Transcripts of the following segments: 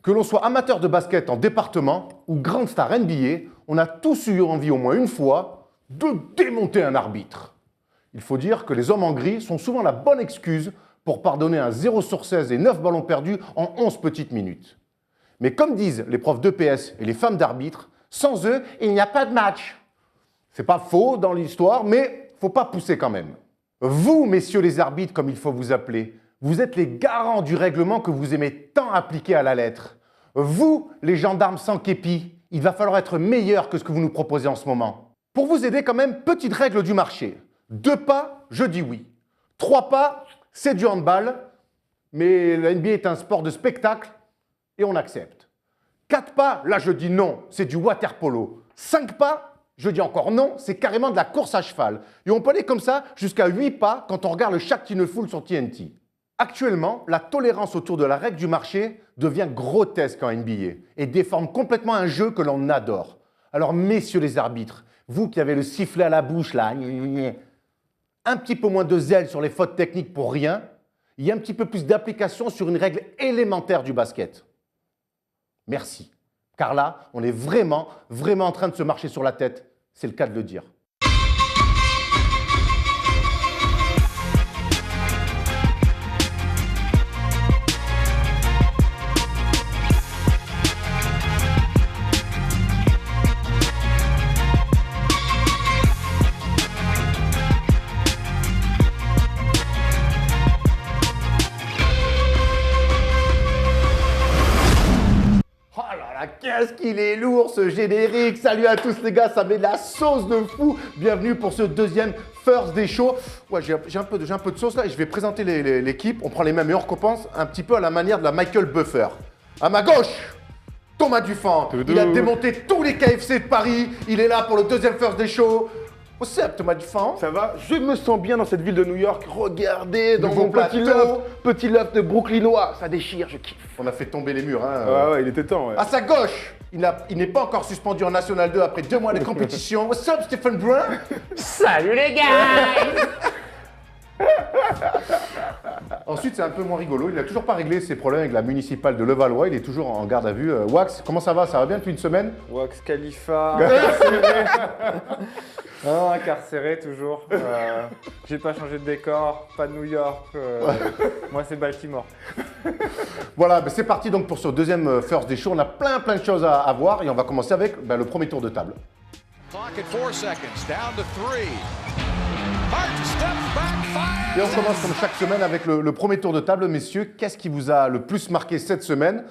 Que l'on soit amateur de basket en département ou grande star NBA, on a tous eu envie au moins une fois de démonter un arbitre. Il faut dire que les hommes en gris sont souvent la bonne excuse pour pardonner un 0 sur 16 et 9 ballons perdus en 11 petites minutes. Mais comme disent les profs d'EPS et les femmes d'arbitre, sans eux, il n'y a pas de match. C'est pas faux dans l'histoire, mais faut pas pousser quand même. Vous, messieurs les arbitres, comme il faut vous appeler, vous êtes les garants du règlement que vous aimez tant appliquer à la lettre. Vous, les gendarmes sans képi, il va falloir être meilleur que ce que vous nous proposez en ce moment. Pour vous aider quand même, petite règle du marché. 2 pas, je dis oui. 3 pas, c'est du handball, mais la NBA est un sport de spectacle et on accepte. 4 pas, là je dis non, c'est du water polo. 5 pas, je dis encore non, c'est carrément de la course à cheval. Et on peut aller comme ça jusqu'à 8 pas quand on regarde le Shaq Full sur TNT. Actuellement, la tolérance autour de la règle du marché devient grotesque en NBA et déforme complètement un jeu que l'on adore. Alors messieurs les arbitres, vous qui avez le sifflet à la bouche là, un petit peu moins de zèle sur les fautes techniques pour rien, il y a un petit peu plus d'application sur une règle élémentaire du basket. Merci. Car là, on est vraiment en train de se marcher sur la tête. C'est le cas de le dire. Qu'est-ce qu'il est lourd ce générique! Salut à tous les gars, ça met de la sauce de fou! Bienvenue pour ce deuxième First Day Show. Ouais, j'ai un peu de sauce là et je vais présenter l'équipe. On prend les mêmes et on recommence un petit peu à la manière de la Michael Buffer. À ma gauche, Thomas Dufan. Il a démonté tous les KFC de Paris. Il est là pour le deuxième First Day Show. What's up, Thomas Dufan? Ça va? Je me sens bien dans cette ville de New York. Regardez, dans Nouveau mon plateau. petit loft de brooklynois. Ça déchire, je kiffe. On a fait tomber les murs. Hein. Ouais, il était temps. Ouais. À sa gauche, il n'est pas encore suspendu en National 2 après 2 mois de compétition. What's up, Stephen Brun? Salut les gars! Ensuite, c'est un peu moins rigolo. Il n'a toujours pas réglé ses problèmes avec la municipale de Levallois. Il est toujours en garde à vue. Wax, comment ça va? Ça va bien depuis une semaine? Wax Khalifa, incarcéré. Non, incarcéré toujours. J'ai pas changé de décor, pas de New York. Moi, c'est Baltimore. Voilà, c'est parti donc pour ce deuxième First Day Show. On a plein de choses à voir et on va commencer avec le premier tour de table. Et on commence comme chaque semaine avec le premier tour de table. Messieurs, qu'est-ce qui vous a le plus marqué cette semaine?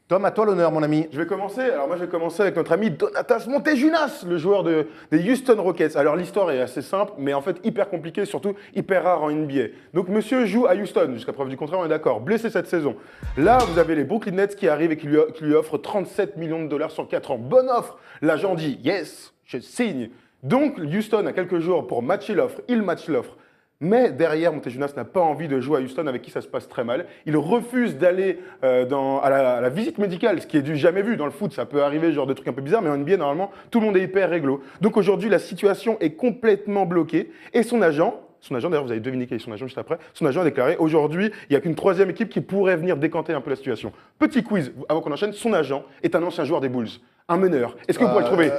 Tom, à toi l'honneur, mon ami. Je vais commencer. Alors moi, je vais commencer avec notre ami Donatas Montejunas, le joueur des Houston Rockets. Alors l'histoire est assez simple, mais en fait hyper compliquée, surtout hyper rare en NBA. Donc monsieur joue à Houston, jusqu'à preuve du contraire, on est d'accord, blessé cette saison. Là, vous avez les Brooklyn Nets qui arrivent et qui lui offrent 37 millions de dollars sur 4 ans. Bonne offre. L'agent dit yes, je signe. Donc Houston a quelques jours pour matcher l'offre. Il match l'offre. Mais derrière, Montejunas n'a pas envie de jouer à Houston avec qui ça se passe très mal. Il refuse d'aller à la visite médicale, ce qui est du jamais vu. Dans le foot, ça peut arriver, genre de trucs un peu bizarres, mais en NBA, normalement, tout le monde est hyper réglo. Donc aujourd'hui, la situation est complètement bloquée. Et son agent, d'ailleurs, vous allez deviner quel est son agent juste après, son agent a déclaré aujourd'hui, il n'y a qu'une troisième équipe qui pourrait venir décanter un peu la situation. Petit quiz, avant qu'on enchaîne, son agent est un ancien joueur des Bulls. Un meneur. Est-ce que vous pouvez le trouver?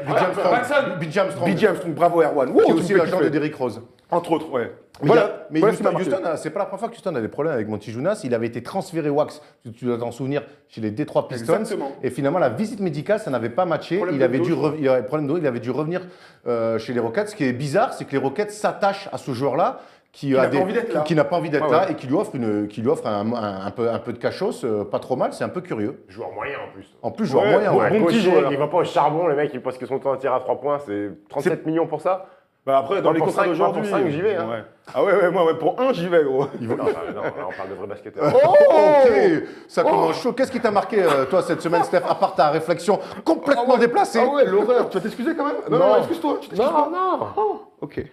B.J. Armstrong. B.J. Armstrong, bravo Erwan. Qui est aussi l'agent de Derrick Rose. Entre autres, ouais. Mais Houston, c'est pas la première fois que Houston a des problèmes avec Montejunas. Il avait été transféré Wax, tu dois t'en souvenir, chez les Detroit Pistons. Exactement. Et finalement, la visite médicale, ça n'avait pas matché. Il avait dû revenir chez les Rockets. Ce qui est bizarre, c'est que les Rockets s'attachent à ce joueur-là qui n'a pas envie d'être là et qui lui offre un peu de cachos, pas trop mal. C'est un peu curieux. Joueur moyen en plus. En plus, joueur moyen. Bon petit joueur. Il va pas au charbon, le mec, il pense que son temps de tir à 3 points, c'est 37 millions pour ça. Bah après, dans les pour contrats 5, d'aujourd'hui. pour 5, j'y vais. Hein. Ouais. Ah ouais, moi, pour 1, j'y vais, gros. Non, là, on parle de vrais basketteurs. Oh, ok, ça commence chaud. Qu'est-ce qui t'a marqué, toi, cette semaine, Steph, à part ta réflexion complètement déplacée? Ah ouais, l'horreur. Tu vas t'excuser quand même? Non, excuse-toi. Non. Oh, ok.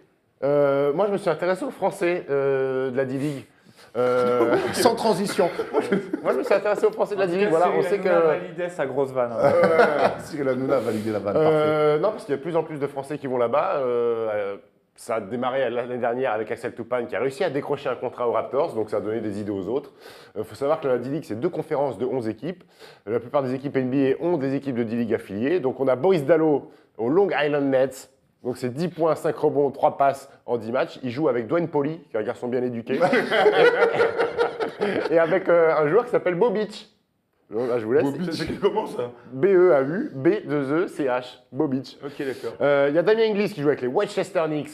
Moi, je me suis intéressé aux Français de la D-League. Sans transition. Moi, je me suis intéressé aux Français de la D-League. Voilà, on sait que. validé sa grosse vanne. Si la Nouna a validé la vanne, parfait. Non, parce qu'il y a de plus en plus de Français qui vont là-bas. Ça a démarré l'année dernière avec Axel Toupane qui a réussi à décrocher un contrat aux Raptors, donc ça a donné des idées aux autres. Il faut savoir que la D-League, c'est 2 conférences de 11 équipes. La plupart des équipes NBA ont des équipes de D-League affiliées. Donc on a Boris Dallo au Long Island Nets. Donc c'est 10 points, 5 rebonds, 3 passes en 10 matchs. Il joue avec Dwayne Pauly, qui est un garçon bien éduqué. Et avec un joueur qui s'appelle Bobic. Donc là, je vous laisse. C'est comment ça? B-E-A-U, B-2-E-C-H. Bobic. Ok, d'accord. Il y a Damien Inglis qui joue avec les Westchester Knicks.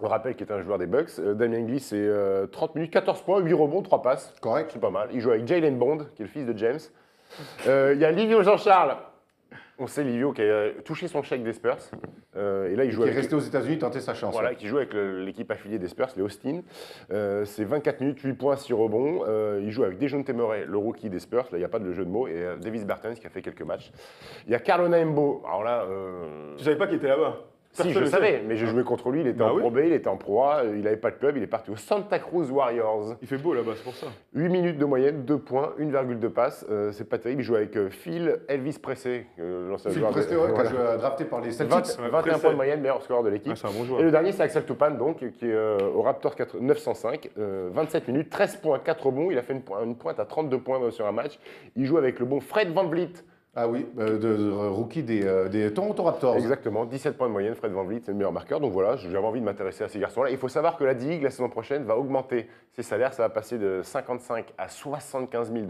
On rappelle qu'il est un joueur des Bucks. Damien Inglis, c'est 30 minutes, 14 points, 8 rebonds, 3 passes. Correct. C'est pas mal. Il joue avec Jalen Bond, qui est le fils de James. Il y a Livio Jean-Charles. On sait Livio qui a touché son chèque des Spurs. Et là, il joue Qui est avec... resté aux États-Unis tenter sa chance. Voilà, qui joue avec l'équipe affiliée des Spurs, les Austin. C'est 24 minutes, 8 points, 6 rebonds. Il joue avec Dejounte Murray, le rookie des Spurs. Là, il n'y a pas de jeu de mots. Et Davis Bertens qui a fait quelques matchs. Il y a Carlo Naembo. Alors là... Tu savais pas qu'il était là-bas? Si, je le savais, mais je jouais contre lui. Il était en oui. Pro B, il était en Pro A. Il n'avait pas de club. Il est parti au Santa Cruz Warriors. Il fait beau là-bas, c'est pour ça. 8 minutes de moyenne, 2 points, 1,2 passes. C'est pas terrible. Il joue avec Phil Elvis Presley, l'ancien Phil joueur de- Presley, ouais, voilà. qui a joué, drafté par les Celtics. 21 Presley. points de moyenne, meilleur score de l'équipe. Ah, c'est un bon Et joueur. le dernier, c'est Axel Toupane, donc, qui est au Raptor 905, 27 minutes, 13 points, 4 rebonds. Il a fait une pointe à 32 points sur un match. Il joue avec le bon Fred VanVleet. Ah oui, de rookie des Toronto Raptors. Exactement, 17 points de moyenne. Fred VanVleet, c'est le meilleur marqueur. Donc voilà, j'avais envie de m'intéresser à ces garçons-là. Il faut savoir que la D-League, la saison prochaine, va augmenter ses salaires. Ça va passer de 55 à 75 000 $.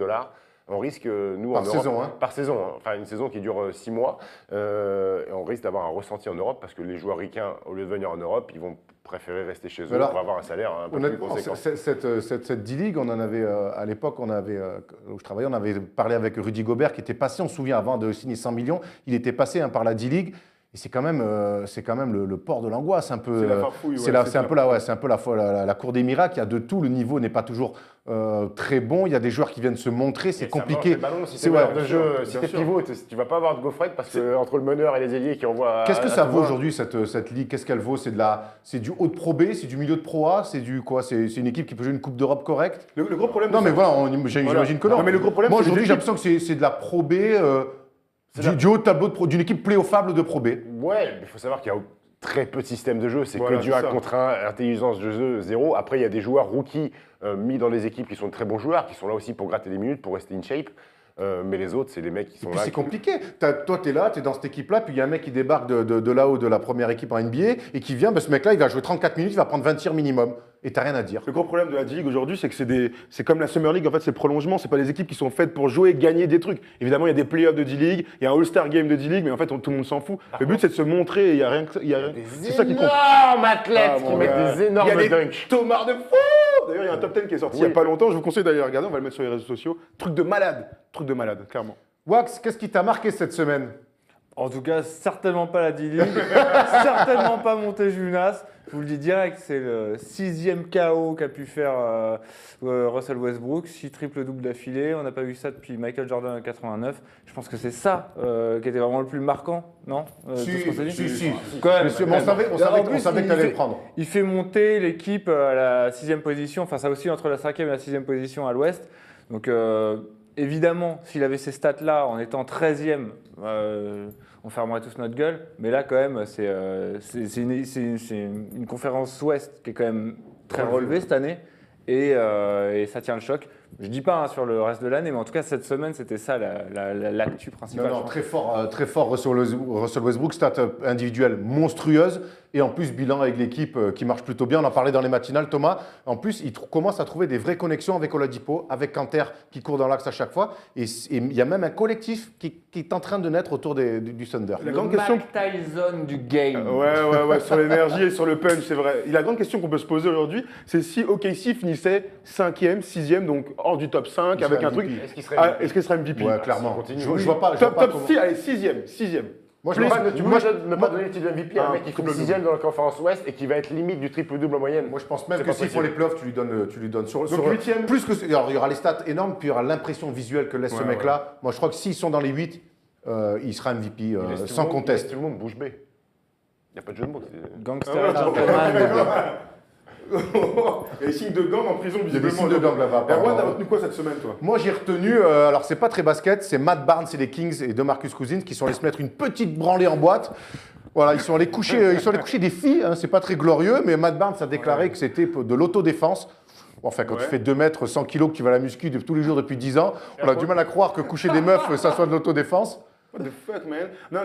On risque, nous, Par en Europe, saison, hein. par saison, hein. Enfin une saison qui dure 6 mois, et on risque d'avoir un ressenti en Europe parce que les joueurs ricains, au lieu de venir en Europe, ils vont préférer rester chez eux Alors, pour avoir un salaire un peu plus Honnêtement, conséquent. cette D-League, on en avait, à l'époque, où je travaillais, on avait parlé avec Rudy Gobert qui était passé, on se souvient, avant de signer 100 millions, il était passé par la D-League. Et c'est quand même le port de l'angoisse, un peu. C'est la farfouille, c'est ouais, c'est un peu la cour des miracles. Il y a de tout. Le niveau n'est pas toujours très bon. Il y a des joueurs qui viennent se montrer. C'est Et ça compliqué. mange le ballon, si C'est t'es meneur ouais, de jeu, bien si sûr, t'es bien pivot, tu vas pas avoir de gaufrette parce que entre le meneur et les ailiers qui envoient. Qu'est-ce que à ça tout vaut va, aujourd'hui cette ligue? Qu'est-ce qu'elle vaut? C'est du haut de Pro B, c'est du milieu de Pro A, c'est du quoi? C'est une équipe qui peut jouer une Coupe d'Europe correcte? Le gros problème. Non, de mais ça- voilà, j'imagine que non. Non, mais le gros problème, moi c'est aujourd'hui, les j'ai l'impression que c'est de la Pro B, du haut de tableau d'une équipe pléophable de Pro B. Ouais, mais il faut savoir qu'il y a très peu de systèmes de jeu. C'est Voilà, que du c'est 1 ça. contre 1, intelligence de jeu 0. Après, il y a des joueurs rookies mis dans les équipes qui sont de très bons joueurs, qui sont là aussi pour gratter des minutes, pour rester in shape. Mais les autres, c'est les mecs qui Et sont puis là. c'est compliqué. Toi, tu es là, tu es dans cette équipe-là, puis il y a un mec qui débarque de là-haut de la première équipe en NBA et qui vient, ce mec-là, il va jouer 34 minutes, il va prendre 20 tirs minimum. Et tu n'as rien à dire. Le gros problème de la D-League aujourd'hui, c'est que c'est comme la Summer League, en fait, c'est prolongement, c'est pas des équipes qui sont faites pour jouer, gagner des trucs. Évidemment, il y a des playoffs de D-League, il y a un All-Star Game de D-League, mais en fait, tout le monde s'en fout. Le but, c'est de se montrer, et il y a rien que c'est ça qui compte. Énormes athlètes Ah, qui mon mettent gars. des énormes Il y a des dunks. tomards de fou. D'ailleurs, il y a un top 10 qui est sorti il y a pas longtemps, je vous conseille d'aller regarder, on va le mettre sur les réseaux sociaux. Truc de malade, clairement. Wax, qu'est-ce qui t'a marqué cette semaine? En tout cas, certainement pas la D-League, certainement pas Montejunas. Je vous le dis direct, c'est le 6e KO qu'a pu faire Russell Westbrook, 6 triples-doubles d'affilée. On n'a pas vu ça depuis Michael Jordan en 89. Je pense que c'est ça qui était vraiment le plus marquant, non tout ce qu'on s'est dit Si. Quand même, Monsieur, quand mais on même. savait, on En savait, plus, on savait que il tu allais fait- le prendre. Il fait monter l'équipe à la 6e position, enfin ça aussi entre la 5e et la 6e position à l'ouest. Donc évidemment, s'il avait ces stats-là en étant 13e, on fermerait tous notre gueule. Mais là quand même, c'est une conférence ouest qui est quand même très relevée cette année. Et ça tient le choc. Je dis pas sur le reste de l'année, mais en tout cas cette semaine, c'était ça l'actu principale. Non, je pense. très fort Russell Westbrook, stats individuelles monstrueuses et en plus bilan avec l'équipe qui marche plutôt bien. On en parlait dans les matinales, Thomas. En plus, il commence à trouver des vraies connexions avec Oladipo, avec Kanter qui court dans l'axe à chaque fois. Et il y a même un collectif qui est en train de naître autour du Thunder. La Le grande question- Mike Tyson du game. Ouais, sur l'énergie et sur le punch, c'est vrai. Et la grande question qu'on peut se poser aujourd'hui, c'est si OKC finissait 5e, 6e, donc hors du top 5, Il avec serait un truc. MVP. Est-ce qu'il serait Est-ce qu'il serait MVP? Ouais, clairement. continue, Je oui. vois pas. Top comment- 6, allez, 6e. Moi, je Tu pense- peux pas moi, ne pas donner le titre de MVP à un Ah, mec qui finit triple-double. 6ème dans la conférence Ouest et qui va être limite du triple-double en moyenne. Moi, je pense même C'est que pas s'ils font possible. les playoffs, tu lui donnes sur Donc, 8e. plus que alors, il y aura les stats énormes, puis il y aura l'impression visuelle que laisse ce Ouais, mec-là. Moi, je crois que s'ils sont dans les 8, il sera MVP Il laisse tout sans le monde- il conteste. laisse Tout le monde bouge B. Il n'y a pas de jeu de mots. Gangster gentleman. Et signe de gang en prison, Il y a des visiblement. signes de gang là-bas. Erwan, apparemment. t'as retenu quoi cette semaine, toi? Moi, j'ai retenu, alors c'est pas très basket, c'est Matt Barnes et les Kings et DeMarcus Cousins qui sont allés se mettre une petite branlée en boîte. Voilà, ils sont allés coucher des filles, hein, c'est pas très glorieux, mais Matt Barnes a déclaré que c'était de l'autodéfense. Enfin, quand tu fais 2 mètres, 100 kilos, que tu vas à la muscu tous les jours depuis 10 ans, on a du mal à croire que coucher des meufs, ça soit de l'autodéfense. What the fuck, man? Non,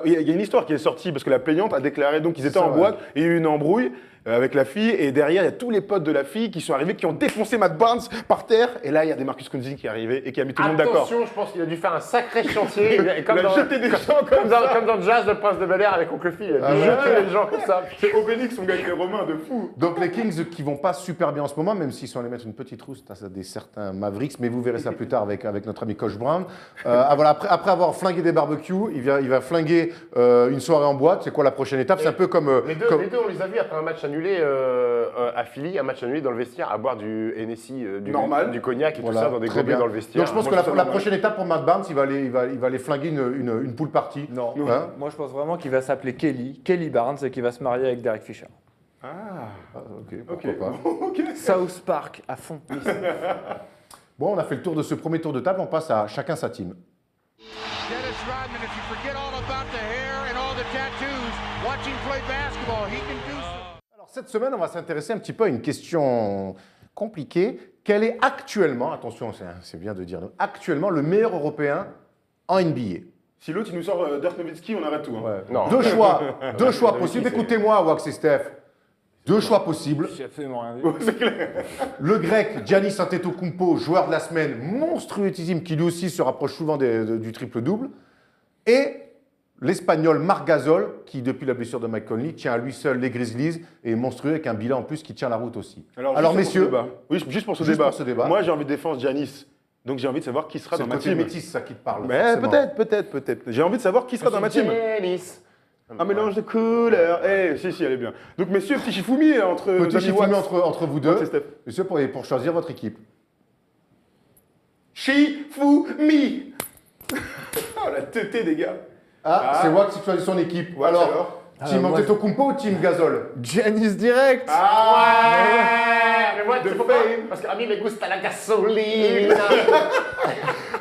il y a une histoire qui est sortie parce que la plaignante a déclaré donc qu'ils étaient en boîte et il y a eu une embrouille avec la fille et derrière il y a tous les potes de la fille qui sont arrivés, qui ont défoncé Matt Barnes par terre et là il y a des Marcus Cousins qui est arrivé et qui a mis tout le monde d'accord. Attention, je pense qu'il a dû faire un sacré chantier. Il a jeté des gens comme ça. Comme dans Jazz, le prince de Bel-Air avec Oncle Phil. Il a dû jeter les gens comme ça. C'est Obélix, son gars avec les Romains de fou. Donc les Kings qui vont pas super bien en ce moment, même s'ils sont allés mettre une petite rousse à des certains Mavericks, mais vous verrez ça plus tard avec notre ami Coach Brown. Voilà, après avoir flingué des barbecues, il va flinguer une soirée en boîte. C'est quoi la prochaine étape? C'est un peu comme... Les deux, on les a vus après un match annulé à Philly, un match annulé dans le vestiaire, à boire du Hennessy, du cognac et Voilà, tout ça dans des très gobelets bien. dans le vestiaire. Donc je pense que la prochaine étape pour Matt Barnes, il va aller flinguer une pool party. Non, Hein? moi je pense vraiment qu'il va s'appeler Kelly Barnes et qu'il va se marier avec Derek Fisher. Ah, Ok, ok. pourquoi pas. Ok. South Park à fond. Bon, on a fait le tour de ce premier tour de table, on passe à chacun sa team. Dennis Rodman, if you forget all about the hair and all the tattoos, watch him play basketball. He can do some. Alors cette semaine, on va s'intéresser un petit peu à une question compliquée. Quel est actuellement, attention, c'est bien de dire, actuellement le meilleur Européen en NBA? Si l'autre il nous sort Dirk Nowitzki, on arrête tout. Hein. Ouais. Non. Deux choix possibles. Écoutez-moi, Wax et Steph. 2 choix possibles. J'ai absolument rien vu. C'est clair. Le grec Giannis Antetokounmpo, joueur de la semaine, monstrueusissime, qui lui aussi se rapproche souvent du triple-double. Et l'espagnol Marc Gasol, qui depuis la blessure de Mike Conley, tient à lui seul les Grizzlies et est monstrueux avec un bilan en plus qui tient la route aussi. Alors messieurs, juste pour ce juste débat. pour ce débat. Moi j'ai envie de défendre Giannis. Donc j'ai envie de savoir qui sera c'est dans le ma côté team. métis ça qui te parle. Mais forcément. peut-être. J'ai envie de savoir qui sera dans ma team. Giannis. Un mélange de couleurs. Si, elle est bien. Donc messieurs, petit Shifumi entre nos Petit amis Shifumi Wax. entre vous deux. Wax et Steph. Messieurs, pour choisir votre équipe. Shifumi. Oh la teuté des gars. C'est Wax qui choisit son équipe. Wax, alors, Team moi, Antetokounmpo ou Team Gasol? Giannis direct. Mais moi, tu sais pourquoi? Parce qu'à mí me gusta la gasolina.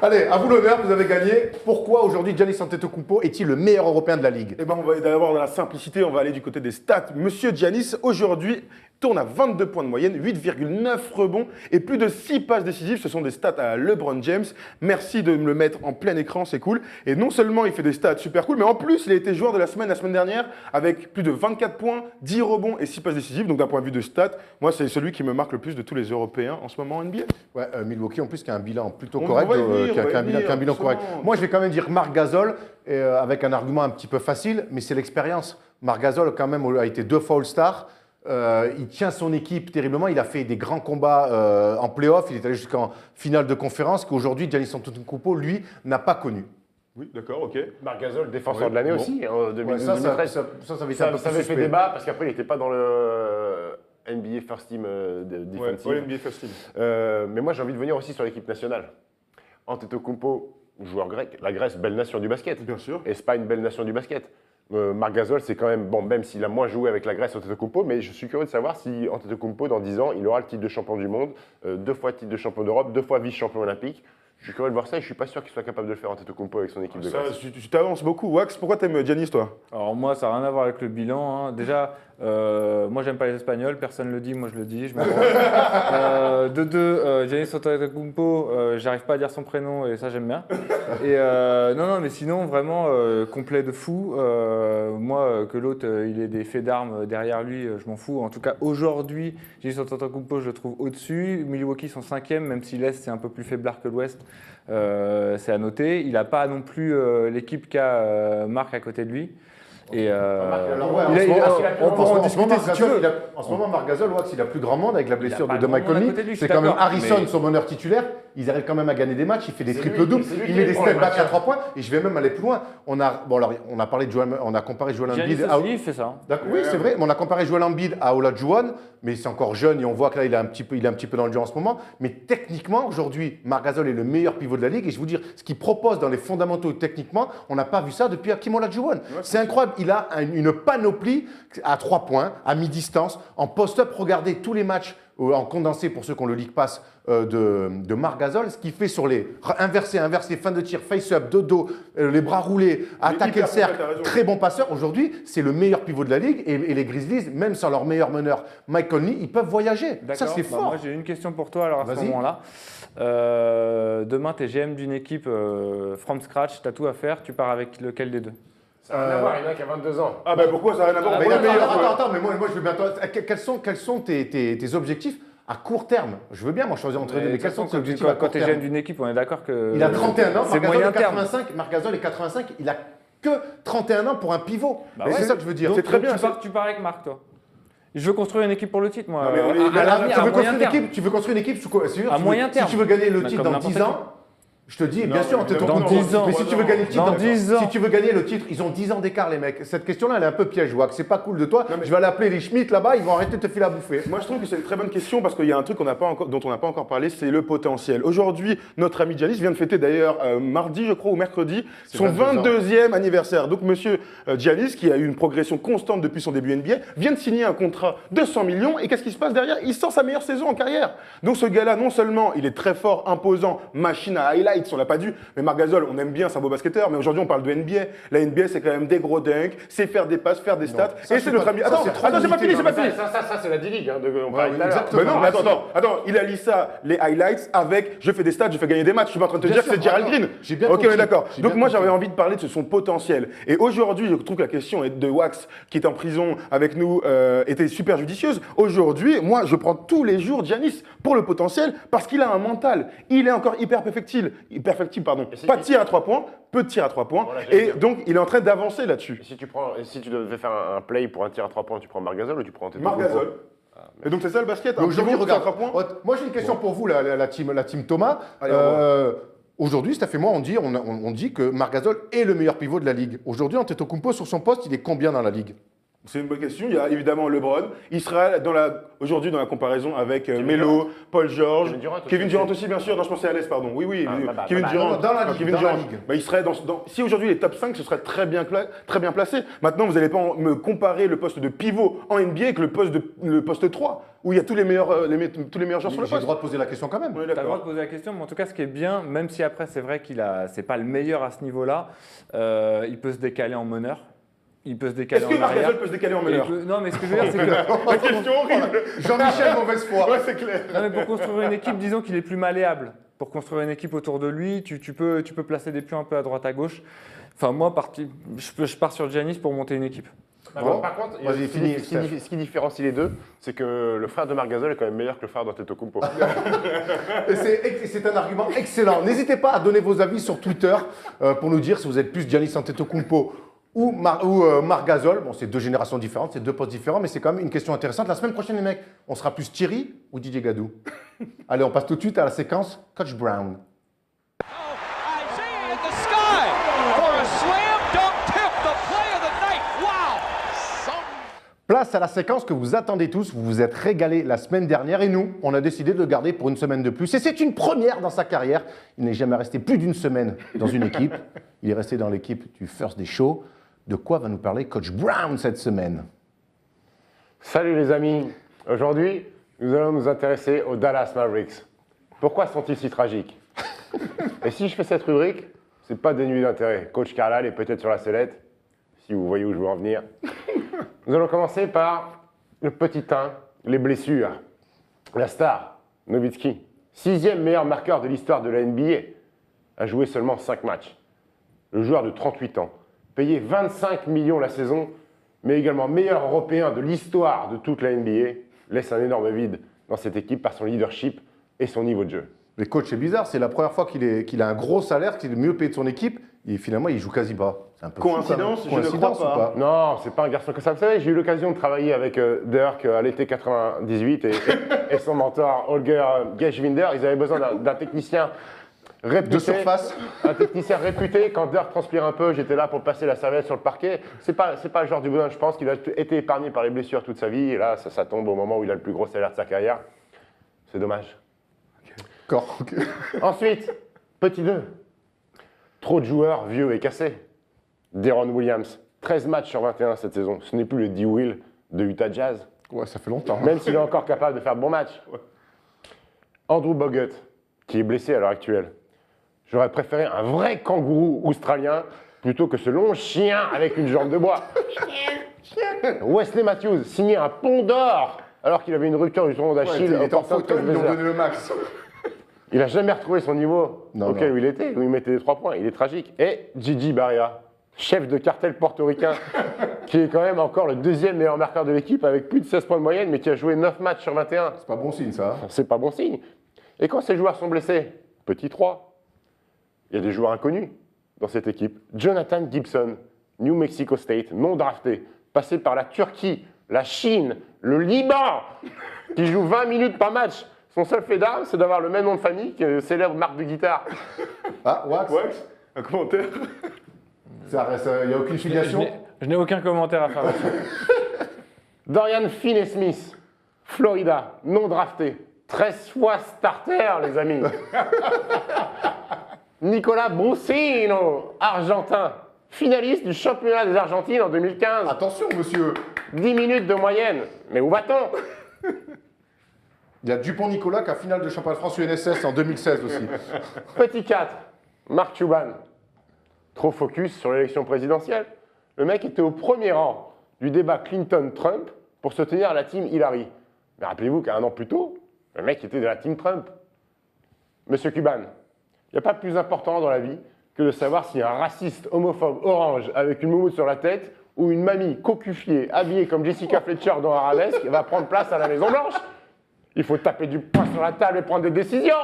Allez, à vous l'honneur, vous avez gagné. Pourquoi aujourd'hui Giannis Antetokounmpo est-il le meilleur Européen de la Ligue? Eh ben, on va d'abord dans la simplicité, on va aller du côté des stats. Monsieur Giannis, aujourd'hui, tourne à 22 points de moyenne, 8,9 rebonds et plus de 6 passes décisives. Ce sont des stats à LeBron James. Merci de me le mettre en plein écran, c'est cool. Et non seulement il fait des stats super cool, mais en plus, il a été joueur de la semaine dernière avec plus de 24 points, 10 rebonds et 6 passes décisives. Donc d'un point de vue de stats, moi, c'est celui qui me marque le plus de tous les Européens en ce moment en NBA. Ouais, Milwaukee en plus qui a un bilan plutôt On correct, va y venir, qui a on va y un bilan venir, correct. absolument. Moi, je vais quand même dire Marc Gasol avec un argument un petit peu facile, mais c'est l'expérience. Marc Gasol quand même a été 2 fois All-Star. Il tient son équipe terriblement. Il a fait des grands combats en play-off. Il est allé jusqu'en finale de conférence qu'aujourd'hui Giannis Antetokounmpo lui n'a pas connu. Oui, d'accord, ok. Marc Gasol, défenseur Ouais, de l'année bon. aussi, en 2012-2013. Ouais, ça va être un peu Ça avait plus fait suspect. débat parce qu'après il n'était pas dans le NBA First Team Defensive. Ouais, NBA First Team. Mais moi j'ai envie de venir aussi sur l'équipe nationale. Antetokounmpo, joueur grec, la Grèce, belle nation du basket. Bien sûr. Espagne, belle nation du basket. Marc Gasol, c'est quand même, bon, même s'il a moins joué avec la Grèce Antetokounmpo, mais je suis curieux de savoir si Antetokounmpo, dans 10 ans, il aura le titre de champion du monde, 2 fois titre de champion d'Europe, 2 fois vice-champion olympique. Je suis curieux de voir ça et je suis pas sûr qu'il soit capable de le faire Antetokounmpo avec son équipe de Ça, Grèce. tu t'avances beaucoup. Wax, pourquoi t'aimes Giannis, toi? Alors moi, ça n'a rien à voir avec le bilan. Hein. Déjà, moi, j'aime pas les Espagnols. Personne le dit, moi je le dis. Je m'en branle. De deux, Giannis Antetokounmpo, j'arrive pas à dire son prénom et ça j'aime bien. Et non, mais sinon vraiment complet de fou. Moi, que l'autre il ait des faits d'armes derrière lui, je m'en fous. En tout cas, aujourd'hui, Giannis Antetokounmpo, je le trouve au-dessus. Milwaukee sont 5e, même si l'Est c'est un peu plus faiblard que l'Ouest. C'est à noter. Il n'a pas non plus l'équipe qu'a Marc à côté de lui. Et Alors, ouais, on pourra en discuter si tu veux. En ce moment, Marc Gasol, il a plus grand monde avec la blessure pas de grand Mike monde à Conley. côté de lui, je C'est suis quand même d'accord, Harrison, mais- son meneur titulaire. Ils arrivent quand même à gagner des matchs. Il fait des C'est triples-doubles. lui qui Il met des prend le step back match. à 3 points. Et je vais même aller plus loin. On a parlé de on a comparé Joel Giannis Embiid à. aussi, il fait ça. D'accord, oui, c'est vrai. Mais on a comparé Joel Embiid à Olajuwon, mais c'est encore jeune et on voit que là, il est un petit peu dans le jeu en ce moment. Mais techniquement, aujourd'hui, Marc Gasol est le meilleur pivot de la ligue. Et je vais vous dire, ce qu'il propose dans les fondamentaux techniquement, on n'a pas vu ça depuis Hakeem Olajuwon. C'est incroyable. Il a une panoplie à 3 points, à mi-distance, en post-up. Regardez tous les matchs en condensé pour ceux qui ont le League Pass de Marc Gasol, ce qu'il fait sur les inversés, fin de tir, face-up, dodo, les bras roulés, attaquer le hyper cercle, complet, t'as raison. très bon passeur. Aujourd'hui, c'est le meilleur pivot de la ligue et les Grizzlies, même sans leur meilleur meneur Mike Conley, ils peuvent voyager. Ça, D'accord. c'est Bah, fort. moi, j'ai une question pour toi alors à ce Vas-y. moment-là. Demain, tu es GM d'une équipe from scratch, tu as tout à faire. Tu pars avec lequel des deux? Ça n'a rien à voir, il y en a qui a 22 ans. Ah, bah pourquoi ça n'a rien à voir Mais on attends, est meilleur, attends, mais moi je veux bien. Quels sont tes objectifs à court terme? Je veux bien, moi, choisir entre deux, mais quels sont tes objectifs à Quand court tu es terme? GM d'une équipe, on est d'accord que. Il a 31 ans, C'est Marc Gasol moyen est terme. 85, Marc Gasol est 85, il a que 31 ans pour un pivot. Bah Et ouais. c'est ça que je veux dire. Donc, C'est très bien, Tu pars avec Marc, toi. Je veux construire une équipe pour le titre, moi. Non, mais on est- À l'avenir, Tu à veux moyen construire une terme. équipe, tu veux construire une équipe sous quoi? C'est sûr, À tu veux- moyen terme. Si tu veux gagner le Bah, titre comme dans n'importe 10 ans, je te dis, bien Non, sûr, mais on te dans 10 ans. Mais si tu veux gagner le titre Dans 10 ans. si tu veux gagner le titre, ils ont 10 ans d'écart, les mecs. Cette question-là, elle est un peu piège, Wack. C'est pas cool de toi. Non, mais- Je vais aller appeler les Schmitt là-bas, ils vont arrêter de te filer à bouffer. Moi, je trouve que c'est une très bonne question parce qu'il y a un truc dont on n'a pas encore parlé, c'est le potentiel. Aujourd'hui, notre ami Giannis vient de fêter d'ailleurs mardi, je crois, ou mercredi, son 22e anniversaire. Donc, monsieur Giannis, qui a eu une progression constante depuis son début NBA, vient de signer un contrat de 100 millions. Et qu'est-ce qui se passe derrière? Il sort sa meilleure saison en carrière. Donc, ce gars-là, non seulement il est très fort, imposant, machine à highlights, on l'a pas dû, mais Marc Gasol, on aime bien, c'est un beau basketteur, mais aujourd'hui, on parle de NBA. La NBA, c'est quand même des gros dunks, c'est faire des passes, faire des stats. ça, Et c'est c'est notre pas- ami. ça, Attends, c'est trop attends, c'est pas limité, fini, c'est non, pas fini. Ça, c'est la D-League, hein, on Ouais, parlait tout à l'heure. exactement. Mais non, mais attends, il allie ça, les highlights, avec je fais des stats, je fais gagner des matchs. Je suis pas en train de te Bien dire sûr, que c'est Gerald d'accord. Green. J'ai bien Ok, on compris. est d'accord. J'ai Donc bien moi, compris. j'avais envie de parler de son potentiel. Et aujourd'hui, je trouve que la question est de Wax, qui est en prison avec nous, était super judicieuse. Aujourd'hui, moi, je prends tous les jours Giannis pour le potentiel parce qu'il a un mental. Il est encore hyper perfectible, pardon. Et Pas de tir à 3 points, peu de tir à 3 points. Voilà, j'allais Et dire. donc, il est en train d'avancer là-dessus. Et si tu devais faire un play pour un tir à 3 points, tu prends Marc Gasol ou tu prends Marc Gasol. Et donc, c'est ça le basket. Donc, aujourd'hui, pivot, tir à regarde, 3 points. moi j'ai une question pour vous, la team Thomas. Allez, au Aujourd'hui, Steph et moi, on dit que Marc Gasol est le meilleur pivot de la ligue. Aujourd'hui, Antetokounmpo, sur son poste, il est combien dans la ligue? C'est une bonne question. Il y a évidemment LeBron. Il sera aujourd'hui dans la comparaison avec Melo, Paul George, Kevin Durant aussi. Kevin Durant aussi, bien sûr. Non, je pensais à l'Est, pardon. Oui, Kevin bah, Durant. dans la Non, ligue, Kevin dans la Durant. ligue. Bah, il serait si aujourd'hui il est top 5, ce serait très bien placé. Maintenant, vous n'allez pas me comparer le poste de pivot en NBA avec le poste 3, où il y a tous les meilleurs joueurs sur le J'ai le poste. droit de poser la question quand même. On est Tu as le droit de d'accord. poser la question, mais en tout cas, ce qui est bien, même si après, c'est vrai c'est pas le meilleur à ce niveau-là, il peut se décaler en meneur. Il peut se décaler Est-ce que en Marc arrière. Gasol peut se décaler en Et meneur non, mais ce que je veux dire, c'est que La question horrible. Jean-Michel, mauvaise foi. Ouais, c'est clair. non, mais pour construire une équipe, disons qu'il est plus malléable. Pour construire une équipe autour de lui, tu peux placer des pions un peu à droite à gauche. Enfin, moi, je pars sur Giannis pour monter une équipe. Bon, Par contre, vas-y, finis, ce qui différencie les deux, c'est que le frère de Marc Gasol est quand même meilleur que le frère d'Antetokounmpo. Et c'est un argument excellent. N'hésitez pas à donner vos avis sur Twitter pour nous dire si vous êtes plus Giannis Antetokounmpo ou Marc Gasol. Bon, c'est deux générations différentes, c'est deux postes différents, mais c'est quand même une question intéressante. La semaine prochaine, les mecs, on sera plus Thierry ou Didier Gadou? Allez, on passe tout de suite à la séquence Coach Brown. Isaiah in the sky for a slam dunk tip, the play of the night. Wow! Place à la séquence que vous attendez tous. Vous vous êtes régalés la semaine dernière et nous, on a décidé de le garder pour une semaine de plus. Et c'est une première dans sa carrière. Il n'est jamais resté plus d'une semaine dans une équipe. Il est resté dans l'équipe du First Day Show. De quoi va nous parler Coach Brown cette semaine? Salut les amis. Aujourd'hui, nous allons nous intéresser aux Dallas Mavericks. Pourquoi sont-ils si tragiques? Et si je fais cette rubrique, c'est pas dénué d'intérêt. Coach Carlisle est peut-être sur la sellette, si vous voyez où je veux en venir. Nous allons commencer par le petit 1, les blessures. La star, Nowitzki, 6e meilleur marqueur de l'histoire de la NBA, a joué seulement 5 matchs. Le joueur de 38 ans, payé 25 millions la saison, mais également meilleur européen de l'histoire de toute la NBA, laisse un énorme vide dans cette équipe par son leadership et son niveau de jeu. Le coach, c'est bizarre. C'est la première fois qu'il a un gros salaire, qu'il est mieux payé de son équipe. Et finalement, il joue quasi pas. C'est un peu fou, Coïncidence, quand même. je ne crois Coïncidence pas. ou Non, c'est pas un garçon que ça. Vous savez, j'ai eu l'occasion de travailler avec Dirk à l'été 98 et son mentor Holger Geschwinder. Ils avaient besoin d'un technicien réputé. De surface. Un technicien réputé. Quand Dirk transpire un peu, j'étais là pour passer la serviette sur le parquet. C'est pas le genre du bonhomme. Je pense qu'il a été épargné par les blessures toute sa vie. Et là, ça tombe au moment où il a le plus gros salaire de sa carrière. C'est dommage. D'accord. ok. Ensuite, petit 2. Trop de joueurs vieux et cassés. Deron Williams, 13 matchs sur 21 cette saison. Ce n'est plus le D-Will de Utah Jazz. Ouais, ça fait longtemps. Même s'il est encore capable de faire de bons matchs. Andrew Bogut, qui est blessé à l'heure actuelle. J'aurais préféré un vrai kangourou australien plutôt que ce long chien avec une jambe de bois. Wesley Matthews, signé un pont d'or alors qu'il avait une rupture du tendon d'Achille. Il au était en Portland fauteuil, ils lui ont Trail donné le max. Il n'a jamais retrouvé son niveau Non, auquel non. où il était, où il mettait des 3 points. Il est tragique. Et Gigi Barria, chef de cartel portoricain, qui est quand même encore le deuxième meilleur marqueur de l'équipe avec plus de 16 points de moyenne, mais qui a joué 9 matchs sur 21. C'est pas bon signe, ça. hein. C'est pas bon signe. Et quand ces joueurs sont blessés, petit 3, il y a des joueurs inconnus dans cette équipe. Jonathan Gibson, New Mexico State, non drafté, passé par la Turquie, la Chine, le Liban, qui joue 20 minutes par match. Son seul fait d'armes, c'est d'avoir le même nom de famille que célèbre marque de guitare. Ah, Wax, Wax, un commentaire. il n'y a aucune filiation. Je n'ai aucun commentaire à faire là-dessus. Dorian Finney-Smith, Florida, non drafté. 13 fois starter, les amis. Nicolas Brussino, argentin, finaliste du championnat des Argentines en 2015. Attention, monsieur. 10 minutes de moyenne. Mais où va-t-on? Il y a Dupont-Nicolas qui a finale de championnat de France UNSS en 2016 aussi. Petit 4, Mark Cuban. Trop focus sur l'élection présidentielle. Le mec était au premier rang du débat Clinton-Trump pour soutenir la team Hillary. Mais rappelez-vous qu'un an plus tôt, le mec était de la team Trump. Monsieur Cuban, il n'y a pas plus important dans la vie que de savoir si un raciste homophobe orange avec une moumoute sur la tête ou une mamie cocufiée habillée comme Jessica Fletcher dans Arabesque va prendre place à la Maison Blanche. Il faut taper du poing sur la table et prendre des décisions.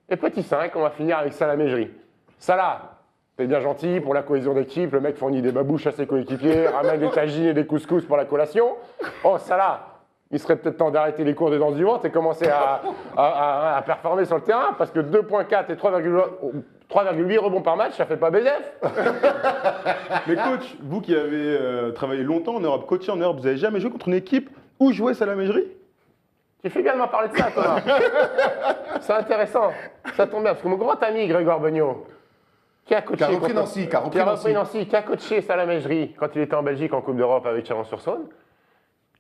Et petit 5, on va finir avec Salah Mejri. Salah, t'es bien gentil pour la cohésion d'équipe, le mec fournit des babouches à ses coéquipiers, ramène des tagines et des couscous pour la collation. Oh Salah, il serait peut-être temps d'arrêter les cours de danse du ventre et commencer à performer sur le terrain, parce que 2.4 et 3,8 rebonds par match, ça fait pas BZF. Mais coach, vous qui avez travaillé longtemps en Europe, coaché en Europe, vous avez jamais joué contre une équipe où jouait Salah Mejri? Tu fais bien de m'en parler de ça, Thomas. C'est intéressant. Ça tombe bien, parce que mon grand ami Grégoire Beugnot, qui a coaché Qui a repris Nancy. qui a coaché Salah Mejri quand il était en Belgique en Coupe d'Europe avec Chalon-sur-Saône,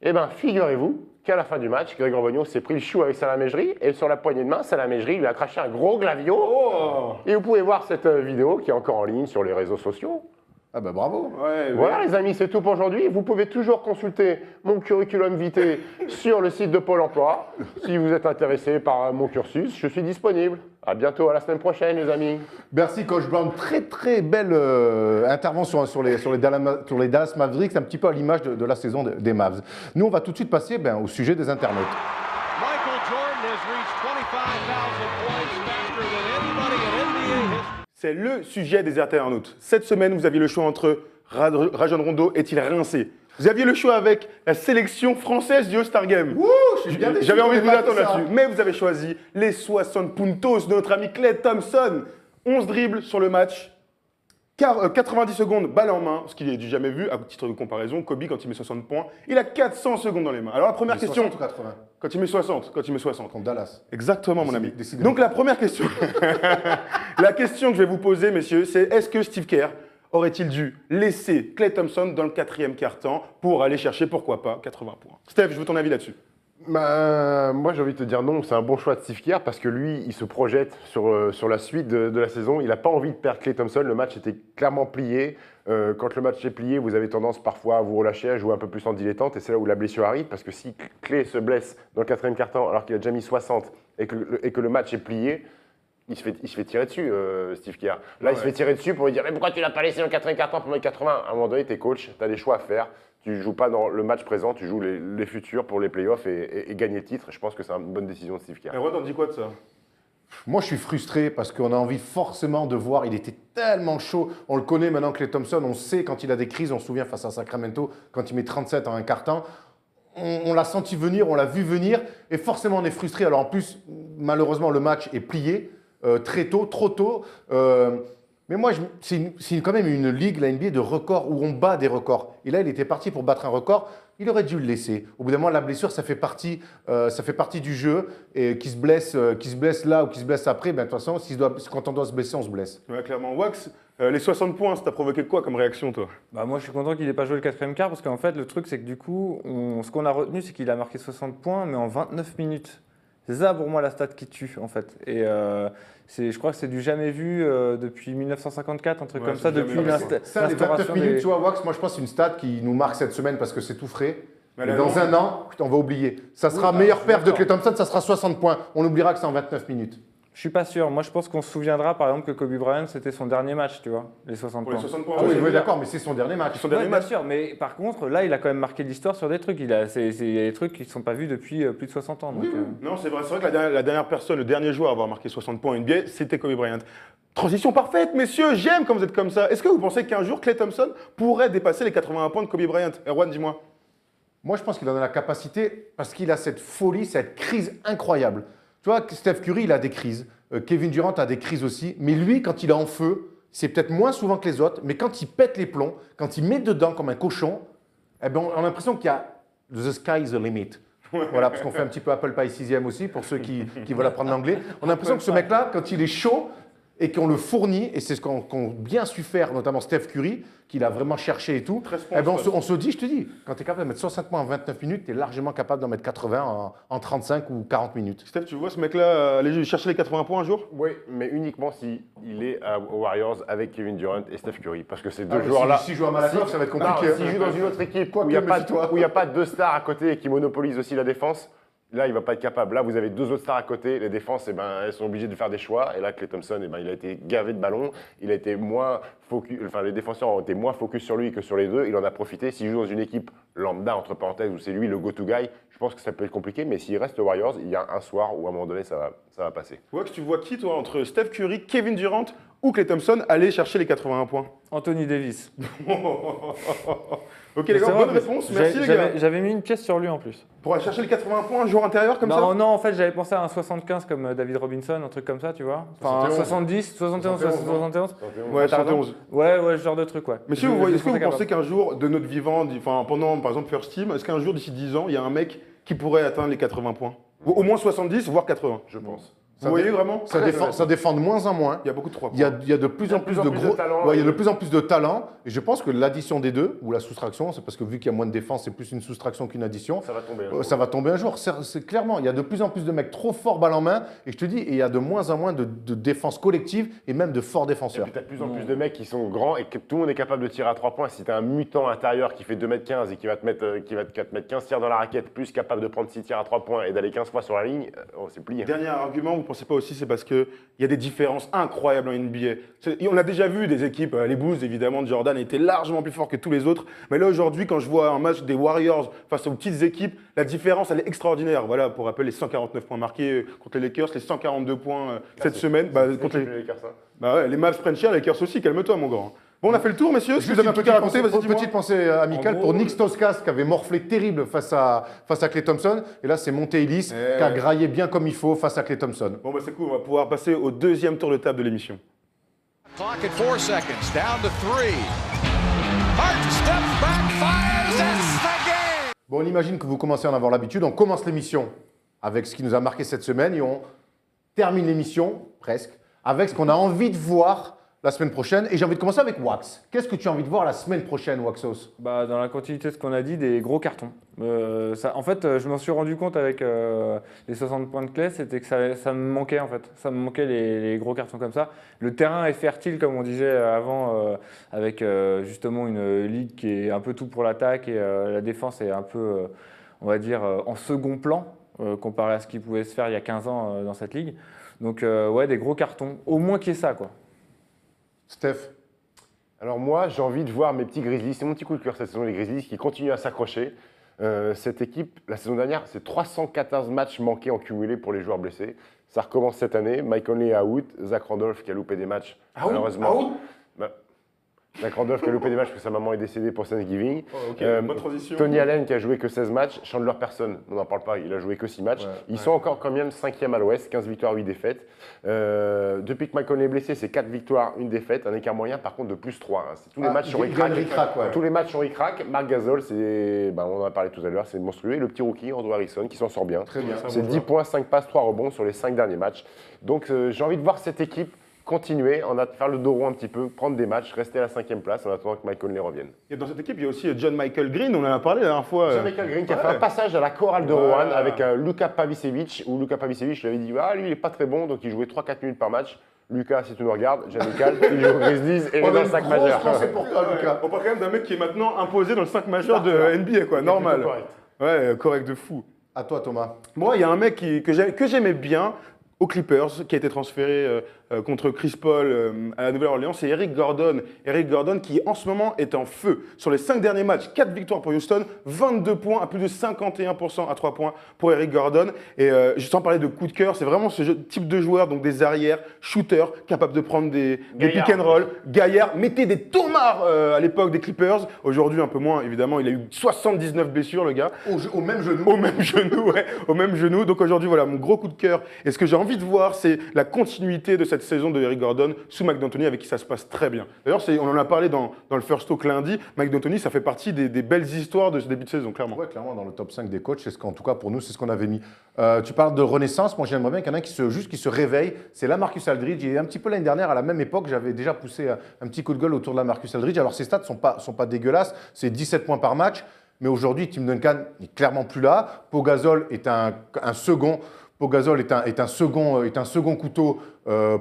eh bien, figurez-vous qu'à la fin du match, Grégoire Beugnot s'est pris le chou avec Salah Mejri, et sur la poignée de main, Salah Mejri lui a craché un gros glavio. Oh. Et vous pouvez voir cette vidéo qui est encore en ligne sur les réseaux sociaux. Ah bah bravo. Ouais, Voilà les amis, c'est tout pour aujourd'hui. Vous pouvez toujours consulter mon curriculum vitae sur le site de Pôle emploi. Si vous êtes intéressé par mon cursus, je suis disponible. À bientôt, à la semaine prochaine les amis. Merci Coach Brown, très très belle intervention sur les Dallas Mavericks, un petit peu à l'image de la saison des Mavs. Nous on va tout de suite passer au sujet des internautes. Michael Jordan has reached 25,000 points faster than anybody in NBA history. C'est le sujet des internautes. Cette semaine, vous aviez le choix entre Rajon Rondo est-il rincé? Vous aviez le choix avec la sélection française du All-Star Game. Ouh, je suis bien déçu J'avais qu'on envie de ait vous pas attendre fait ça. là-dessus. Mais vous avez choisi les 60 puntos de notre ami Klay Thompson. 11 dribbles sur le match. 90 secondes, balle en main, ce qui est du jamais vu. À titre de comparaison, Kobe, quand il met 60 points, il a 400 secondes dans les mains. Alors la première question... 60 ou 80 Quand il met 60. Quand il met 60. contre Dallas. Exactement, mon ami. Décidément. Donc la première question, la question que je vais vous poser, messieurs, c'est est-ce que Steve Kerr aurait-il dû laisser Klay Thompson dans le 4e quart-temps pour aller chercher, pourquoi pas, 80 points? Steph, je veux ton avis là-dessus. Moi j'ai envie de te dire non, c'est un bon choix de Steve Kerr parce que lui il se projette sur la suite de la saison. Il n'a pas envie de perdre Klay Thompson, le match était clairement plié. Quand le match est plié, vous avez tendance parfois à vous relâcher, à jouer un peu plus en dilettante et c'est là où la blessure arrive parce que si Klay se blesse dans le 4e quart-temps alors qu'il a déjà mis 60 et que le match est plié, il se fait tirer dessus, Steve Kerr. Là, il se fait tirer dessus pour lui dire « Mais pourquoi tu l'as pas laissé dans le 4e quart-temps pour mettre 80 ?» À un moment donné, tu es coach, tu as des choix à faire. Tu ne joues pas dans le match présent, tu joues les futurs pour les playoffs et gagner le titre. Je pense que c'est une bonne décision de Steve Kerr. Et Rod, on dit quoi de ça? Moi, je suis frustré parce qu'on a envie forcément de voir. Il était tellement chaud. On le connaît maintenant, Klay Thompson. On sait quand il a des crises. On se souvient face à Sacramento, quand il met 37 en un quart-temps. On l'a senti venir, on l'a vu venir. Et forcément, on est frustré. Alors en plus, malheureusement, le match est plié très tôt, trop tôt. Mais moi, c'est quand même une ligue, la NBA, de records où on bat des records. Et là, il était parti pour battre un record. Il aurait dû le laisser. Au bout d'un moment, la blessure, ça fait partie du jeu. Et qui se blesse là ou qui se blesse après, ben, de toute façon, quand on doit se blesser, on se blesse. Ouais, clairement. Wax, les 60 points, ça t'a provoqué quoi comme réaction, toi? Bah, moi, je suis content qu'il n'ait pas joué le quatrième quart parce qu'en fait, le truc, c'est que du coup, ce qu'on a retenu, c'est qu'il a marqué 60 points, mais en 29 minutes. C'est ça pour moi la stat qui tue en fait. Et je crois que c'est du jamais vu depuis 1954, un truc Ouais, comme c'est ça, jamais depuis vu, Ça, les 29 minutes, tu vois, Wax, moi, je pense que c'est une stat qui nous marque cette semaine parce que c'est tout frais. Mais Et dans un an, on va oublier. Ça sera meilleure perf de Klay Thompson, ça sera 60 points. On oubliera que c'est en 29 minutes. Je suis pas sûr. Moi, je pense qu'on se souviendra, par exemple, que Kobe Bryant, c'était son dernier match, tu vois, les 60 Pour les points. 60 points, Ah oui, j'ai vu. d'accord, mais c'est son dernier match. Son Ouais, dernier bien match. sûr, mais par contre, là, il a quand même marqué l'histoire sur des trucs. Il y a des trucs qui ne sont pas vus depuis plus de 60 ans. Donc, Non, c'est vrai que la dernière personne, le dernier joueur à avoir marqué 60 points en NBA, c'était Kobe Bryant. Transition parfaite, messieurs, j'aime quand vous êtes comme ça. Est-ce que vous pensez qu'un jour, Klay Thompson pourrait dépasser les 81 points de Kobe Bryant? Erwan, dis-moi. Moi, je pense qu'il en a la capacité parce qu'il a cette folie, cette crise incroyable. Tu vois, Steph Curry, il a des crises. Kevin Durant a des crises aussi. Mais lui, quand il est en feu, c'est peut-être moins souvent que les autres, mais quand il pète les plombs, quand il met dedans comme un cochon, eh ben, on a l'impression qu'il y a the sky is the limit. Voilà, parce qu'on fait un petit peu Apple Pie 6e aussi, pour ceux qui veulent apprendre l'anglais. On a l'impression que ce mec-là, quand il est chaud et qu'on le fournit, et c'est ce qu'ont bien su faire, notamment Steph Curry, qu'il a vraiment cherché et tout, 13 points, eh ben on se dit, je te dis, quand tu es capable de mettre 60 points en 29 minutes, tu es largement capable d'en mettre 80 en 35 ou 40 minutes. Steph, tu vois ce mec-là aller chercher les 80 points un jour? Oui, mais uniquement si il est aux Warriors avec Kevin Durant et Steph Curry. Parce que ces Ah, deux mais joueurs-là. si joue à Malakoff, ça va être Non, compliqué. s'il joue dans une autre équipe Quoi où il n'y que, méfie-toi. a pas deux stars à côté et qui monopolisent aussi la défense, là, il ne va pas être capable. Là, vous avez deux autres stars à côté. Les défenses, eh ben, elles sont obligées de faire des choix. Et là, Klay Thompson, eh ben, il a été gavé de ballons. Il a été moins focus, enfin, les défenseurs ont été moins focus sur lui que sur les deux. Il en a profité. S'il joue dans une équipe lambda, entre parenthèses, où c'est lui le go-to guy, je pense que ça peut être compliqué. Mais s'il reste aux Warriors, il y a un soir où, à un moment donné, ça va passer. Wax, tu vois qui, toi, entre Steph Curry, Kevin Durant ou Klay Thompson, aller chercher les 81 points? Anthony Davis. Ok, les gars, C'est vrai, bonne mais réponse. Merci, les gars. J'avais mis une pièce sur lui en plus. Pour aller chercher les 80 points, un joueur intérieur comme ça? Non, en fait, j'avais pensé à un 75 comme David Robinson, un truc comme ça, tu vois. Enfin, 71. 70, 71. Ouais, T'as raison. 71. Ouais, ce genre de truc, ouais. Monsieur, est-ce que vous pensez qu'un jour, de notre vivant, enfin, pendant, par exemple, First Team, est-ce qu'un jour, d'ici 10 ans, il y a un mec qui pourrait atteindre les 80 points? Ou au moins 70, voire 80? Je pense. Vous voyez vraiment? Ça défend de moins en moins. Il y a beaucoup de 3 Il y points. a de plus en plus de gros talent. ouais, il y a de plus en plus de talent. Et je pense que l'addition des deux, ou la soustraction, c'est parce que vu qu'il y a moins de défense, c'est plus une soustraction qu'une addition. Ça va tomber. un jour. Ça va tomber un jour. C'est clairement, il y a de plus en plus de mecs trop forts balle en main. Et je te dis, il y a de moins en moins de défense collective et même de forts Et défenseurs. puis, tu as de plus en plus de mecs qui sont grands et que tout le monde est capable de tirer à 3 points. Si tu as un mutant intérieur qui fait 2m15 et qui va te mettre 15 tirs dans la raquette, plus capable de prendre 6 tirs à 3 points et d'aller 15 fois sur la ligne, c'est plié. Dernier argument, vous ne pensez pas aussi, c'est parce qu'il y a des différences incroyables en NBA. On a déjà vu des équipes, les Bulls évidemment de Jordan étaient largement plus forts que tous les autres. Mais là aujourd'hui, quand je vois un match des Warriors face aux petites équipes, la différence elle est extraordinaire. Voilà, pour rappel, les 149 points marqués contre les Lakers, les 142 points cette semaine. Contre les... hein. les Mavs prennent cher, les Lakers aussi, calme-toi mon grand. Bon, on a fait le tour, messieurs. Si Juste vous avez un une truc à raconter, vas-y, dis-moi. petite pensée amicale En pour gros, Nick Stauskas qui avait morflé terrible face à Klay Thompson. Et là, c'est Monte Ellis qui a graillé bien comme il faut face à Klay Thompson. Bon, bah c'est cool, on va pouvoir passer au deuxième tour de table de l'émission. Clock at 4 seconds, down to 3. Hart steps back, fires, that's the game! Bon, on imagine que vous commencez à en avoir l'habitude. On commence l'émission avec ce qui nous a marqué cette semaine et on termine l'émission, presque, avec ce qu'on a envie de voir la semaine prochaine. Et j'ai envie de commencer avec Wax. Qu'est-ce que tu as envie de voir la semaine prochaine, Waxos? Bah, dans la continuité de ce qu'on a dit, des gros cartons. En fait, je m'en suis rendu compte avec les 60 points de Klay, c'était que ça me manquait en fait. Ça me manquait les gros cartons comme ça. Le terrain est fertile, comme on disait avant, avec justement une ligue qui est un peu tout pour l'attaque et la défense est un peu, on va dire, en second plan comparé à ce qui pouvait se faire il y a 15 ans dans cette ligue. Donc, ouais, des gros cartons. Au moins qu'il y ait ça, quoi. Steph? Alors moi, j'ai envie de voir mes petits Grizzlies. C'est mon petit coup de cœur cette saison, les Grizzlies qui continuent à s'accrocher. Cette équipe, la saison dernière, c'est 314 matchs manqués en cumulé pour les joueurs blessés. Ça recommence cette année. Mike Conley est out. Zach Randolph qui a loupé des matchs, malheureusement. Out? Bah, La grande œuvre qui a loupé des matchs parce que sa maman est décédée pour Thanksgiving. Oh, ok, bonne transition. Tony Allen qui a joué que 16 matchs. Chandler Person, on n'en parle pas, il a joué que 6 matchs. Ils sont encore quand même 5e à l'Ouest, 15 victoires, 8 défaites. Depuis que Malcolm est blessé, c'est 4 victoires, 1 défaite. Un écart moyen par contre de plus 3. Hein. Tous les matchs sont ric-rac. Tous les matchs sont ric-rac. Marc Gasol, on en a parlé tout à l'heure, c'est monstrueux. Et le petit rookie, Andrew Harrison, qui s'en sort bien. Très bien. C'est 10 points, 5 passes, 3 rebonds sur les 5 derniers matchs. Donc j'ai envie de voir cette équipe continuer, faire le dos rond un petit peu, prendre des matchs, rester à la 5e place en attendant que Mike Conley revienne. Et dans cette équipe, il y a aussi John Michael Green, on en a parlé la dernière fois. John Michael Green qui a fait un passage à la chorale de Rouen avec Luka Pavicevic, où Luka Pavicevic lui avait dit lui il est pas très bon, donc il jouait 3-4 minutes par match. Lucas, si tu nous regardes, Jamical, il joue au Grizzlies et il est dans le 5 majeur. C'est pour toi, Lucas. On parle quand même d'un mec qui est maintenant imposé dans le 5 majeur de NBA, quoi, normal. Ouais, correct de fou. À toi, Thomas. Moi, il y a un mec que j'aimais bien aux Clippers, qui a été transféré contre Chris Paul à la Nouvelle-Orléans, c'est Eric Gordon. Eric Gordon qui en ce moment est en feu. Sur les 5 derniers matchs, 4 victoires pour Houston, 22 points, à plus de 51% à 3 points pour Eric Gordon. Et sans parler de coup de cœur, c'est vraiment ce type de joueur, donc des arrières, shooters, capables de prendre des pick and roll. Gaillard mettait des tomards à l'époque des Clippers. Aujourd'hui, un peu moins, évidemment. Il a eu 79 blessures, le gars. Au même genou. Au même genou, ouais. Au même genou. Donc aujourd'hui, voilà, mon gros coup de cœur. Et ce que j'ai envie de voir, c'est la continuité de cette saison de Eric Gordon sous Mike D'Antoni, avec qui ça se passe très bien. D'ailleurs, on en a parlé dans le First Talk lundi. Mike D'Antoni, ça fait partie des belles histoires de ce début de saison, clairement. Ouais, clairement, dans le top 5 des coachs, en tout cas pour nous, c'est ce qu'on avait mis. Tu parles de renaissance, moi j'aimerais bien qu'il y en ait un qui se réveille. C'est la Marcus Aldridge. Et un petit peu l'année dernière, à la même époque, j'avais déjà poussé un petit coup de gueule autour de la Marcus Aldridge. Alors ses stats ne sont pas dégueulasses, c'est 17 points par match. Mais aujourd'hui, Tim Duncan n'est clairement plus là. Pau Gasol est un second. Pau Gasol est un second couteau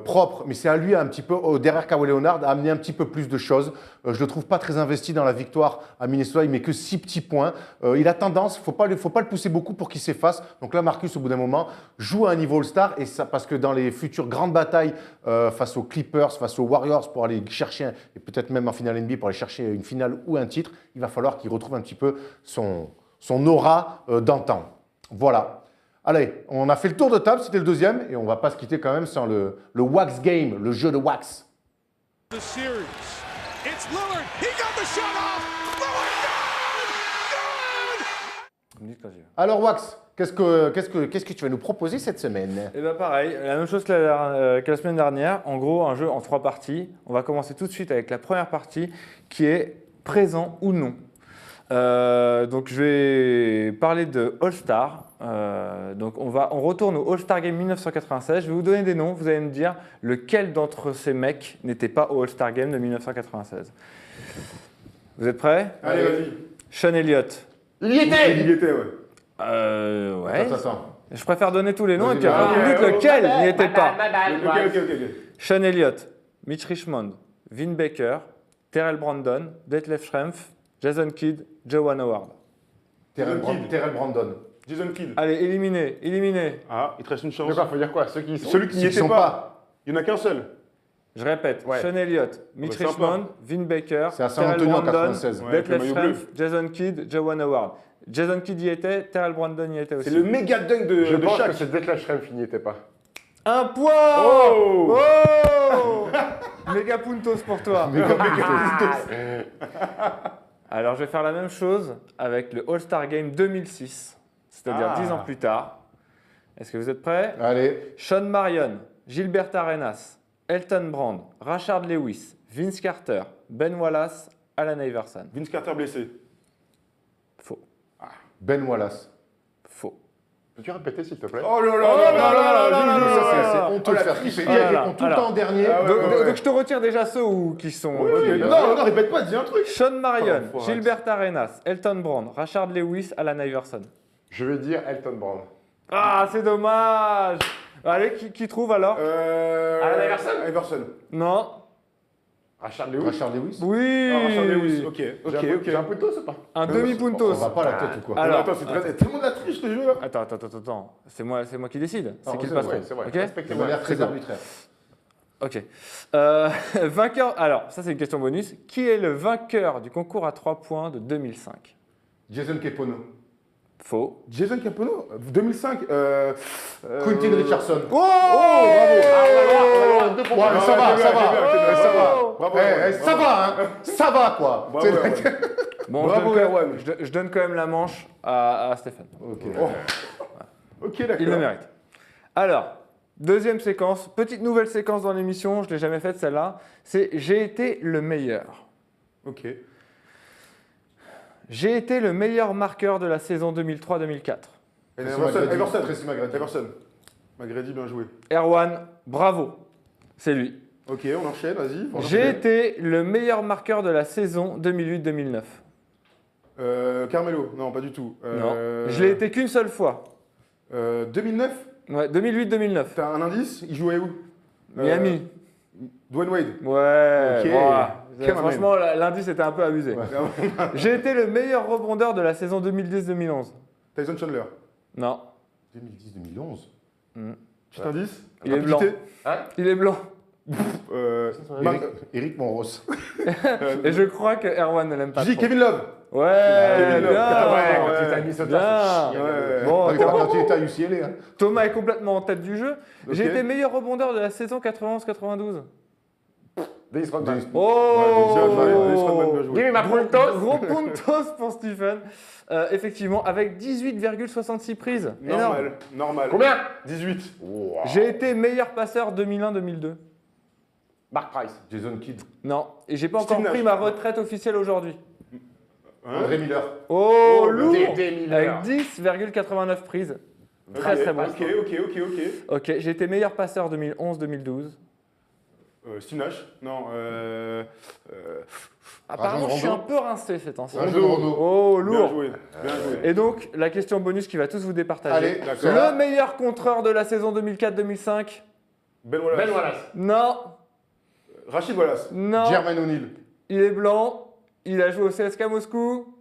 propre, mais c'est à lui un petit peu, derrière Kawhi Leonard, à amener un petit peu plus de choses. Je ne le trouve pas très investi dans la victoire à Minnesota, il met que 6 petits points. Il a tendance, faut pas le pousser beaucoup pour qu'il s'efface. Donc là, Marcus, au bout d'un moment, joue à un niveau All-Star, et ça, parce que dans les futures grandes batailles face aux Clippers, face aux Warriors, pour aller chercher, et peut-être même en finale NBA, pour aller chercher une finale ou un titre, il va falloir qu'il retrouve un petit peu son aura d'antan. Voilà. Allez, on a fait le tour de table, c'était le deuxième, et on ne va pas se quitter quand même sans le wax game, le jeu de wax. The series. It's Lillard. He got the shot off. Lillard, good! Alors Wax, qu'est-ce que tu vas nous proposer cette semaine? Et bien pareil, la même chose que la semaine dernière. En gros, un jeu en 3 parties. On va commencer tout de suite avec la première partie qui est présent ou non. Donc je vais parler de All-Star. Donc on retourne au All-Star Game 1996. Je vais vous donner des noms. Vous allez me dire lequel d'entre ces mecs n'était pas au All-Star Game de 1996. Vous êtes prêts? Allez, vas-y. Sean Elliott. Il y était, ouais. Ouais. Attends. Je préfère donner tous les noms Vas-y, et puis après vous me dites lequel n'y était pas. Ok. Sean Elliott, Mitch Richmond, Vin Baker, Terrell Brandon, Detlef Schrempf, Jason Kidd, Juwan Howard. Terrell Brandon. Jason Kidd. Allez, éliminé. Ah, il te reste une chance. Il faut dire quoi? Ceux qui y sont. Celui qui n'y était pas. Il n'y en a qu'un seul. Je répète, Ouais. Sean Elliott, Mitch sympa. Richmond, Vin Baker, C'est à San Terrell Antonio en Brandon, 96. Ouais, avec le Detlef maillot Schrempf, Jason Kidd, Juwan Howard. Jason Kidd y était, Terrell Brandon y était aussi. C'est le méga dunk de Je pense Shaq. que c'est Detlef Schrempf qui n'y était pas. Un point. Oh Méga puntos pour toi. Alors, je vais faire la même chose avec le All-Star Game 2006, c'est-à-dire 10 ans plus tard. Est-ce que vous êtes prêts? Allez. Sean Marion, Gilbert Arenas, Elton Brand, Rashard Lewis, Vince Carter, Ben Wallace, Allen Iverson. Vince Carter blessé. Faux. Ben Wallace. Faux. Peux-tu répéter s'il te plaît? Oh là là. C'est honteux de faire tricher. Ah là Ils font tout le alors. temps en dernier. Donc, je te retire déjà ceux qui sont. Non, répète pas, dis un truc. Sean Marion, Oh, faut Gilbert Arenas, Elton Brand, Rashard Lewis, Allen Iverson. Je vais dire Elton Brand. Ah, c'est dommage. Allez, qui trouve alors? Allen Iverson. Iverson. Non. Rashard Lewis. Rashard Lewis. Oui. Ah, Rashard Lewis. Ok. J'ai un peu tôt, c'est pas? Un demi-puntos. On va pas la tête ou quoi? Alors, Attends, c'est très. Tout le monde la triche, ce jeu. Attends. C'est moi qui décide. C'est Ah, qui le c'est patron. vrai, c'est vrai. Ok. De Respectez-moi. manière très arbitraire. Ok. Vainqueur. Alors, ça c'est une question bonus. Qui est le vainqueur du concours à 3 points de 2005? Jason Kepono. Faux. Jason Capono, 2005. Quentin Richardson. Oh, Ouais, ça va. Bravo, Eh, Erwan, ça va, hein. Ça va, quoi. Bravo, C'est- Erwan. Bon, Bravo, Erwan. je donne quand même la manche à Stéphane. Ok. Ok, d'accord. Il le mérite. Alors, deuxième séquence, petite nouvelle séquence dans l'émission, je ne l'ai jamais faite celle-là, c'est j'ai été le meilleur. Ok. J'ai été le meilleur marqueur de la saison 2003-2004. Everson. Tracy McGrady. Everson. McGrady, bien joué. Erwan, bravo, c'est lui. Ok, on enchaîne, vas-y. J'ai été le meilleur marqueur de la saison 2008-2009. Carmelo, non, pas du tout. Non, je l'ai été qu'une seule fois. 2009, Ouais, 2008-2009. t'as un indice? Il jouait où? Miami. Dwayne Wade. Ouais, Ok. voilà. Quand Franchement, l'indice était un peu abusé. J'ai été le meilleur rebondeur de la saison 2010-2011. Tyson Chandler. Non, 2010-2011. Petit indice? Il est blanc. Rapidité. il est blanc. Eric Monros. Et je crois que Erwan ne l'aime pas Je dis trop. Kevin Love. Ouais, Kevin Love. bien. Ah ouais, quand ouais. tu t'as mis ce Bien. tas, c'est chiant. Ouais. Bon, Quand il était à UCLA. Hein. Thomas est complètement en tête du jeu. J'ai Ok. été meilleur rebondeur de la saison 91-92. Dennis Rodman. Oh Bien joué, Dennis Rodman, bien joué. Give me ma Gros puntos. gros puntos pour Stephen. Effectivement, avec 18,66 prises. Énorme. Normal. Combien 18. Wow. J'ai été meilleur passeur 2001-2002. Mark Price. Jason Kidd. Non, et j'ai pas Steve encore pris Nash. ma retraite officielle aujourd'hui. André Miller. Oh, lourd D.D. Miller. Avec 10,89 prises. Très très bon. Ok. Ok, j'ai été meilleur passeur 2011-2012. Steve Nash. Non. Apparemment, je suis Rondo. un peu rincé ces temps-ci. Rajon Rondo. Oh, Bien lourd. joué. Bien joué. Et donc, la question bonus qui va tous vous départager. Allez, D'accord. Le meilleur contreur de la saison 2004-2005. Ben Wallace. Ben Wallace. Non, Rachid Wallace. non. Jermaine O'Neal. Il est blanc. Il a joué au CSKA Moscou.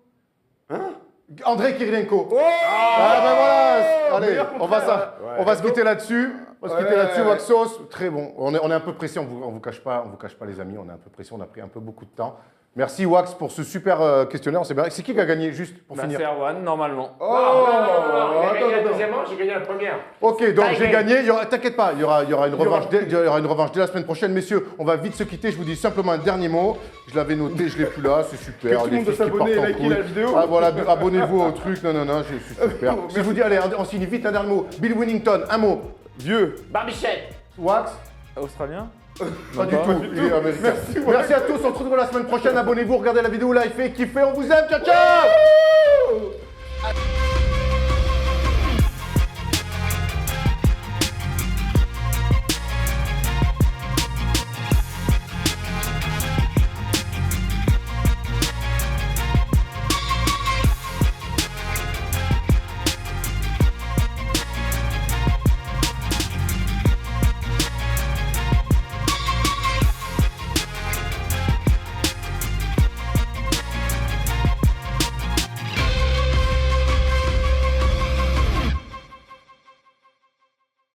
André Kirilenko. Oh Ah ben voilà. Allez, meilleur on va contraire. on va se quitter là-dessus. On va se quitter Ouais. là-dessus, Waxos. Très bon. On est un peu pressé, on vous cache pas les amis, on est un peu pressé, on a pris un peu beaucoup de temps. Merci Wax pour ce super questionnaire. C'est qui a gagné juste pour Bah, finir? c'est Erwan, normalement. Non, non, j'ai gagné la attends. deuxième manche, j'ai gagné la première. Ok, donc j'ai Tiger. gagné. T'inquiète pas, il y aura une revanche dès la semaine prochaine. Messieurs, on va vite se quitter. Je vous dis simplement un dernier mot. Je l'avais noté, je l'ai plus là. C'est super. Que tout le Les monde doit filles qui s'abonner et partent en liker couille. la vidéo. Ah voilà, abonnez-vous au truc. Non, c'est super. Si je vous dis, allez, on signe vite un dernier mot. Bill Winnington, un mot. Vieux. Barbichette. Wax. Australien. Pas du tout. Il est américain. Merci à tous. On se retrouve la semaine prochaine. Abonnez-vous, regardez la vidéo, likez, kiffez. On vous aime. Ciao, ciao.